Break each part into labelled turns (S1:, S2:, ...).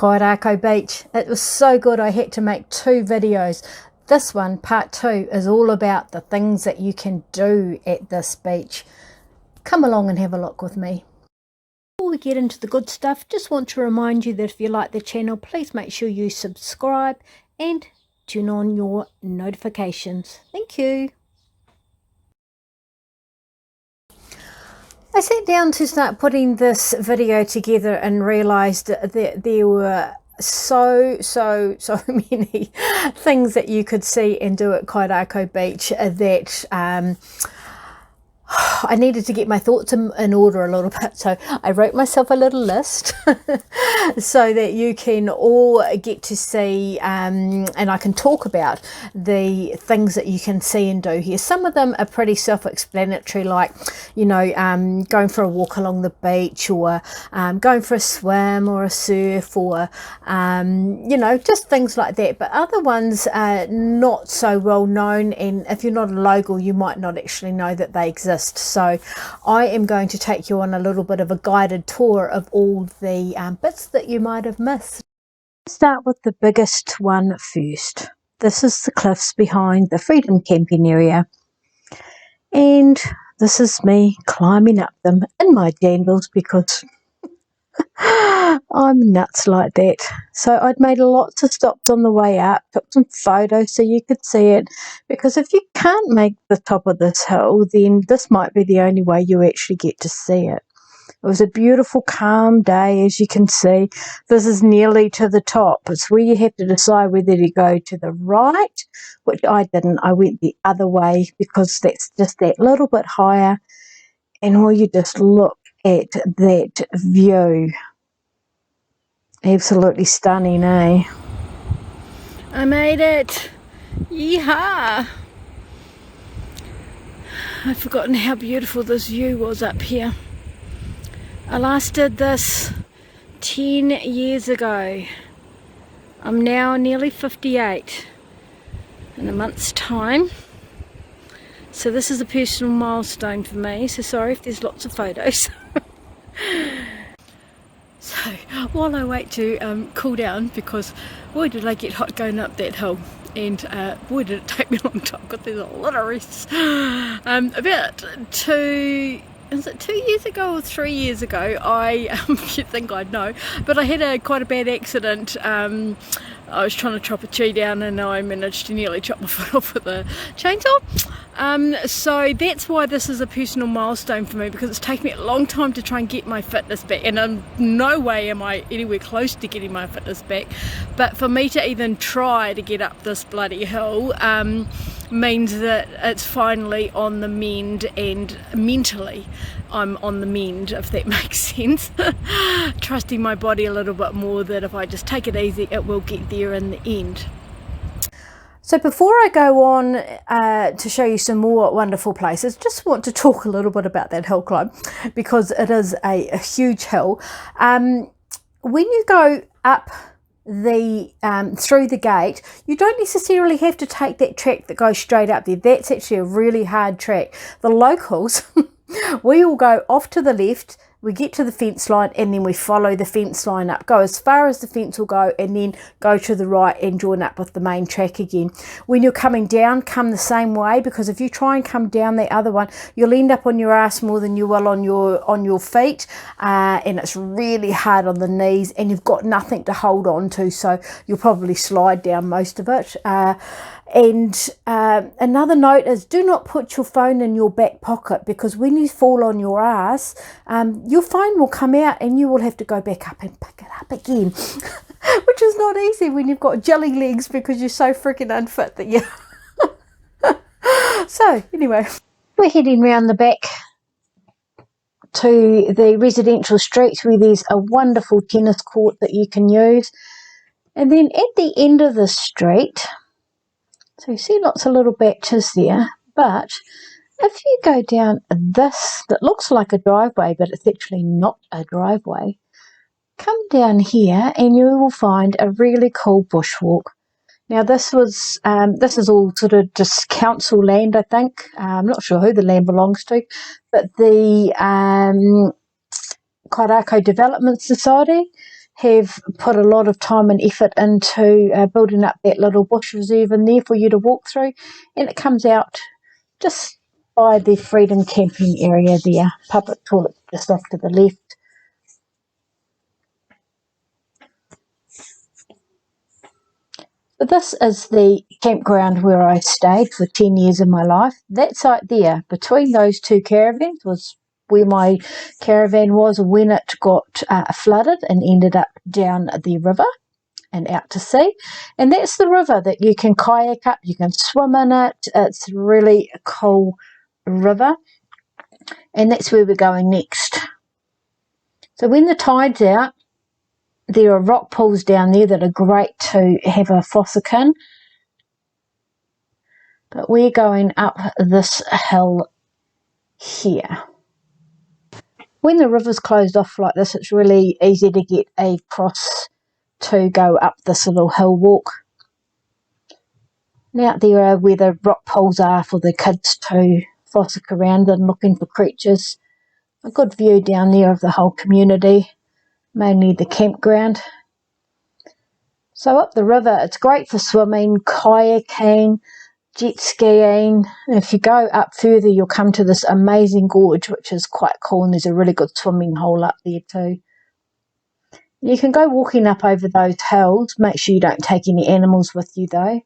S1: Kairakau Beach. It was so good I had to make 2 videos. This one, part 2, is all about the things that you can do at this beach. Come along and have a look with me. Before we get into the good stuff, just want to remind you that if you like the channel, please make sure you subscribe and turn on your notifications. Thank you. I sat down to start putting this video together and realised that there were so many things that you could see and do at Kairakau Beach that I needed to get my thoughts in order a little bit, so I wrote myself a little list so that you can all get to see and I can talk about the things that you can see and do here. Some of them are pretty self-explanatory, like, you know, going for a walk along the beach, or going for a swim or a surf, or you know, just things like that. But other ones are not so well known, and if you're not a local you might not actually know that they exist. So I am going to take you on a little bit of a guided tour of all the bits that you might have missed. Let's start with the biggest one first. This is the cliffs behind the Freedom camping area, and this is me climbing up them in my jandals because I'm nuts like that. So I'd made lots of stops on the way up, took some photos so you could see it, because if you can't make the top of this hill, then this might be the only way you actually get to see it. It was a beautiful calm day, as you can see. This is nearly to the top. It's where you have to decide whether to go to the right, which I didn't. I went the other way because that's just that little bit higher, and all you just look at that view. Absolutely stunning, eh? I made it! Yeehaw! I've forgotten how beautiful this view was up here. I last did this 10 years ago. I'm now nearly 58 in a month's time. So this is a personal milestone for me, so sorry if there's lots of photos. So while I wait to cool down, because boy did I get hot going up that hill, and boy did it take me a long time, because there's a lot of rests. About 2 years ago or 3 years ago, you'd think I'd know, but I had quite a bad accident. I was trying to chop a tree down and I managed to nearly chop my foot off with a chainsaw. So that's why this is a personal milestone for me, because it's taken me a long time to try and get my fitness back, and in no way am I anywhere close to getting my fitness back. But for me to even try to get up this bloody hill means that it's finally on the mend, and mentally I'm on the mend, if that makes sense. Trusting my body a little bit more, that if I just take it easy it will get there in the end. So before I go on to show you some more wonderful places, just want to talk a little bit about that hill climb, because it is a huge hill. When you go up the through the gate, you don't necessarily have to take that track that goes straight up there. That's actually a really hard track. The locals we all go off to the left, we get to the fence line, and then we follow the fence line up, go as far as the fence will go, and then go to the right and join up with the main track again. When you're coming down, come the same way, because if you try and come down the other one, you'll end up on your ass more than you will on your feet, and it's really hard on the knees, and you've got nothing to hold on to, so you'll probably slide down most of it. And another note is, do not put your phone in your back pocket, because when you fall on your ass, your phone will come out and you will have to go back up and pick it up again, which is not easy when you've got jelly legs because you're so freaking unfit that you... So anyway, we're heading round the back to the residential streets, where there's a wonderful tennis court that you can use. And then at the end of the street, so you see lots of little batches there, but if you go down this, that looks like a driveway, but it's actually not a driveway, come down here and you will find a really cool bushwalk. Now this is all sort of just council land, I think. I'm not sure who the land belongs to, but the Kairakau Development Society have put a lot of time and effort into building up that little bush reserve in there for you to walk through, and it comes out just by the Freedom camping area there. Public toilet just off to the left. So this is the campground where I stayed for 10 years of my life. That site there, between those two caravans, was where my caravan was when it got flooded and ended up down the river and out to sea. And that's the river that you can kayak up, you can swim in it. It's really a cool river. And that's where we're going next. So when the tide's out, there are rock pools down there that are great to have a fossick in. But we're going up this hill here. When the river's closed off like this, it's really easy to get across to go up this little hill walk. And out there are where the rock pools are for the kids to fossick around and looking for creatures. A good view down there of the whole community, mainly the campground. So up the river, it's great for swimming, kayaking, jet skiing. And if you go up further, you'll come to this amazing gorge, which is quite cool, and there's a really good swimming hole up there too. You can go walking up over those hills. Make sure you don't take any animals with you though.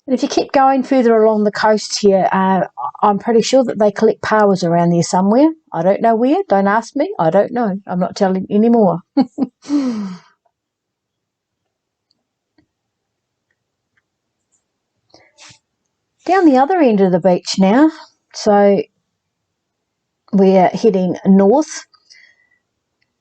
S1: And if you keep going further along the coast here, I'm pretty sure that they collect pawas around there somewhere. I don't know where. Don't ask me. I don't know. I'm not telling you anymore. Down the other end of the beach now. So we're heading north.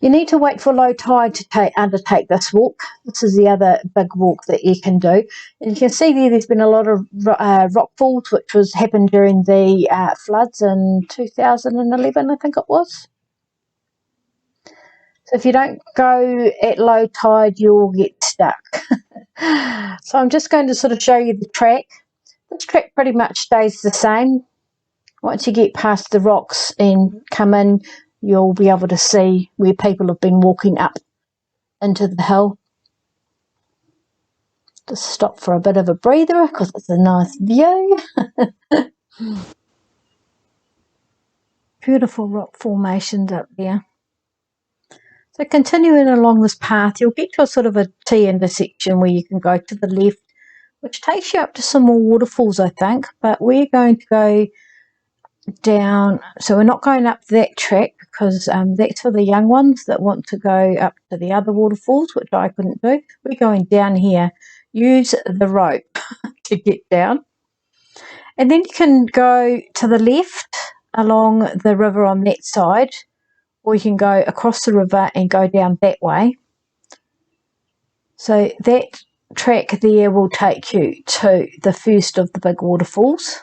S1: You need to wait for low tide to undertake this walk. This is the other big walk that you can do. And you can see there's been a lot of rock falls, which happened during the floods in 2011, I think it was. So if you don't go at low tide, you'll get stuck. So I'm just going to sort of show you the track. This track pretty much stays the same. Once you get past the rocks and come in, you'll be able to see where people have been walking up into the hill. Just stop for a bit of a breather because it's a nice view. Beautiful rock formations up there. So continuing along this path, you'll get to a sort of a T intersection where you can go to the left, which takes you up to some more waterfalls, I think. But we're going to go down, so we're not going up that track because that's for the young ones that want to go up to the other waterfalls, which I couldn't do. We're going down here. Use the rope to get down. And then you can go to the left along the river on that side, or you can go across the river and go down that way. So that track there will take you to the first of the big waterfalls,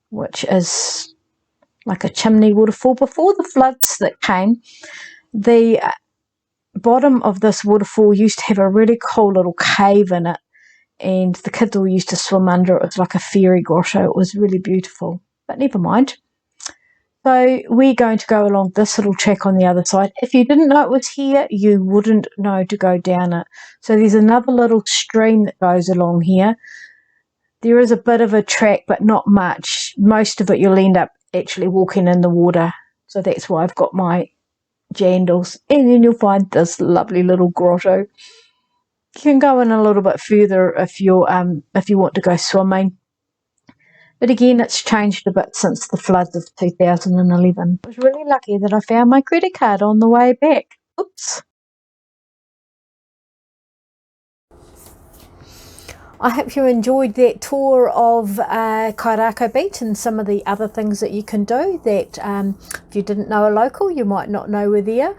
S1: which is like a chimney waterfall. Before the floods that came, the bottom of this waterfall used to have a really cool little cave in it, and the kids all used to swim under it. It was like a fairy grotto. It was really beautiful, but never mind. So we're going to go along this little track on the other side. If you didn't know it was here, you wouldn't know to go down it. So there's another little stream that goes along here. There is a bit of a track, but not much. Most of it you'll end up actually walking in the water. So that's why I've got my jandals. And then you'll find this lovely little grotto. You can go in a little bit further if you want to go swimming. But again, it's changed a bit since the floods of 2011. I was really lucky that I found my credit card on the way back. Oops. I hope you enjoyed that tour of Kairakau Beach and some of the other things that you can do that if you didn't know a local, you might not know were there.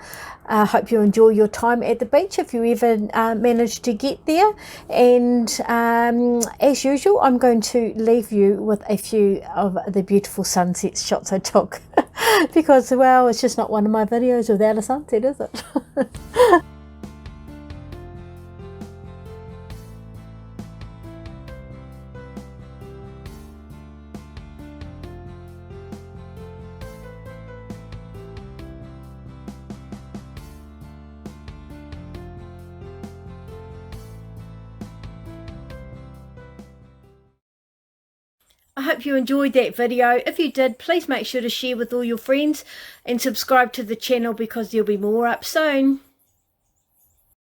S1: I hope you enjoy your time at the beach if you ever manage to get there. And as usual, I'm going to leave you with a few of the beautiful sunset shots I took because, well, it's just not one of my videos without a sunset, is it? I hope you enjoyed that video. If you did, please make sure to share with all your friends and subscribe to the channel because there'll be more up soon.